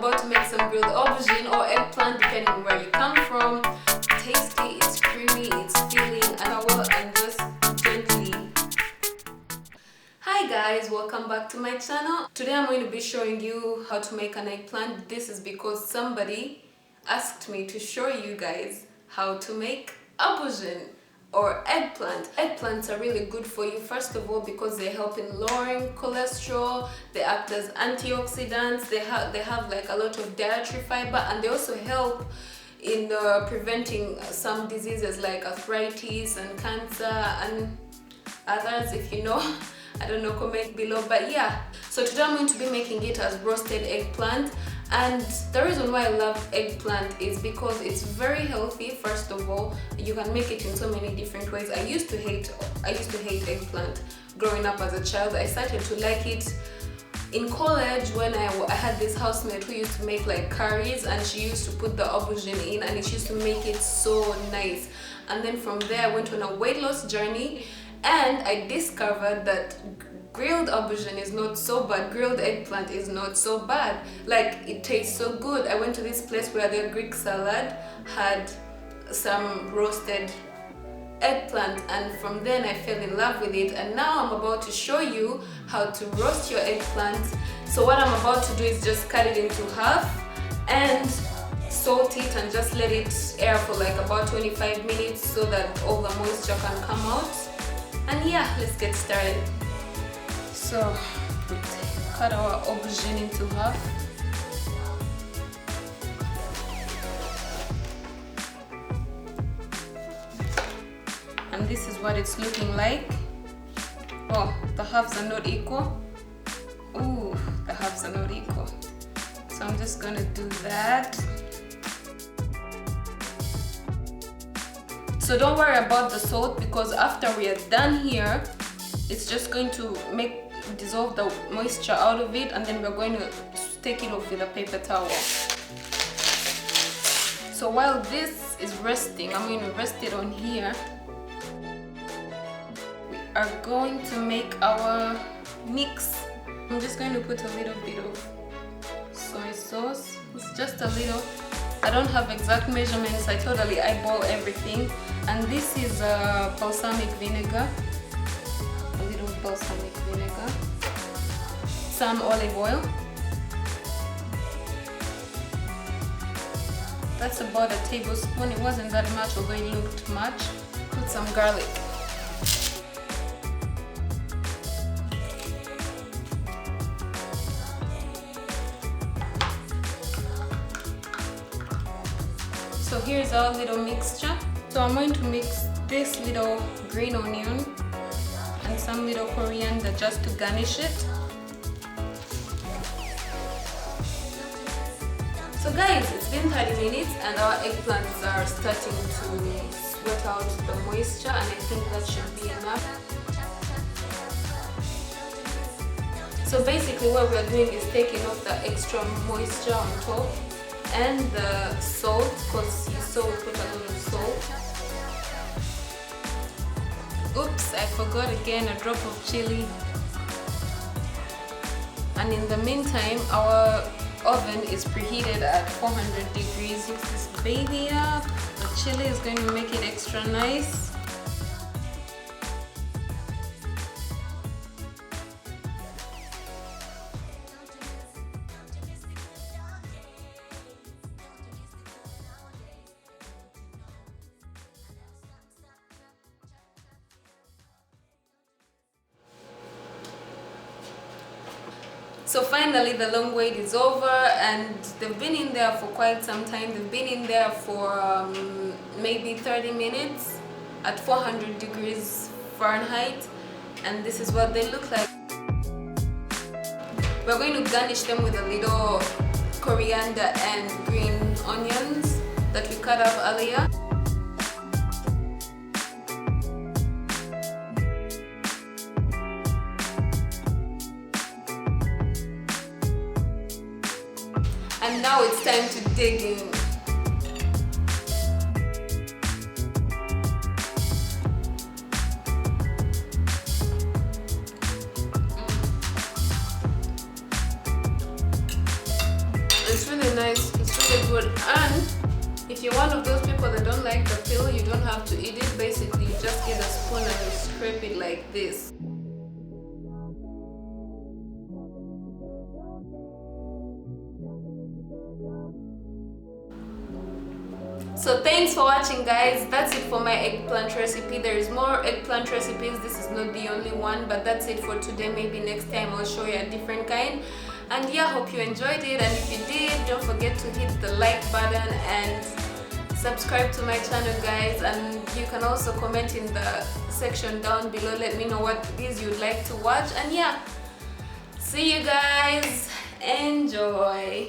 about to make some grilled aubergine or eggplant depending on where you come from. Tasty, it's creamy, it's filling, and just gently. Hi guys, welcome back to my channel. Today I'm going to be showing you how to make an eggplant. This is because somebody asked me to show you guys how to make aubergine or eggplant. Eggplants are really good for you, first of all, because they help in lowering cholesterol, they act as antioxidants, they have like a lot of dietary fiber, and they also help in preventing some diseases like arthritis and cancer and others. If you know, I don't know, comment below. But yeah, so today I'm going to be making it as roasted eggplant. And the reason why I love eggplant is because it's very healthy. First of all, you can make it in so many different ways. I used to hate eggplant growing up as a child. I started to like it in college when I had this housemate who used to make like curries, and she used to put the aubergine in, and she used to make it so nice. And then from there I went on a weight loss journey, and I discovered that grilled aubergine is not so bad, grilled eggplant is not so bad. Like, it tastes so good. I went to this place where their Greek salad had some roasted eggplant, and from then I fell in love with it. And now I'm about to show you how to roast your eggplant. So what I'm about to do is just cut it into half and salt it and just let it air for like about 25 minutes so that all the moisture can come out. And yeah, let's get started. So cut our aubergine into half. And this is what it's looking like. Oh, the halves are not equal. Ooh, the halves are not equal. So I'm just gonna do that. So don't worry about the salt, because after we are done here, it's just going to dissolve the moisture out of it, and then we're going to take it off with a paper towel. So while this is resting, I'm going to rest it on here. We are going to make our mix. I'm just going to put a little bit of soy sauce. It's just a little. I don't have exact measurements, I totally eyeball everything. And this is balsamic vinegar. A little balsamic vinegar. Some olive oil. That's about a tablespoon. It wasn't that much, although it looked much. Put some garlic. So here's our little mixture. So I'm going to mix this little green onion and some little coriander just to garnish it. So guys, it's been 30 minutes and our eggplants are starting to sweat out the moisture, and I think that should be enough. So basically what we're doing is taking off the extra moisture on top and the salt, because you saw we put a little salt. Oops, I forgot again, a drop of chili. And in the meantime, our oven is preheated at 400 degrees. Mix this baby up. The chili is going to make it extra nice. So finally the long wait is over, and they've been in there for quite some time. They've been in there for maybe 30 minutes at 400 degrees Fahrenheit, and this is what they look like. We're going to garnish them with a little coriander and green onions that we cut up earlier. And now it's time to dig in. It's really really nice, it's really good. And if you're one of those people that don't like the peel, you don't have to eat it. Basically, you just get a spoon and you scrape it like this. So thanks for watching, guys. That's it for my eggplant recipe. There is more eggplant recipes. This is not the only one, but that's it for today. Maybe next time I'll show you a different kind. And yeah, hope you enjoyed it, and if you did, don't forget to hit the like button and subscribe to my channel, guys. And you can also comment in the section down below. Let me know what it is you'd like to watch. And yeah, see you guys. Enjoy.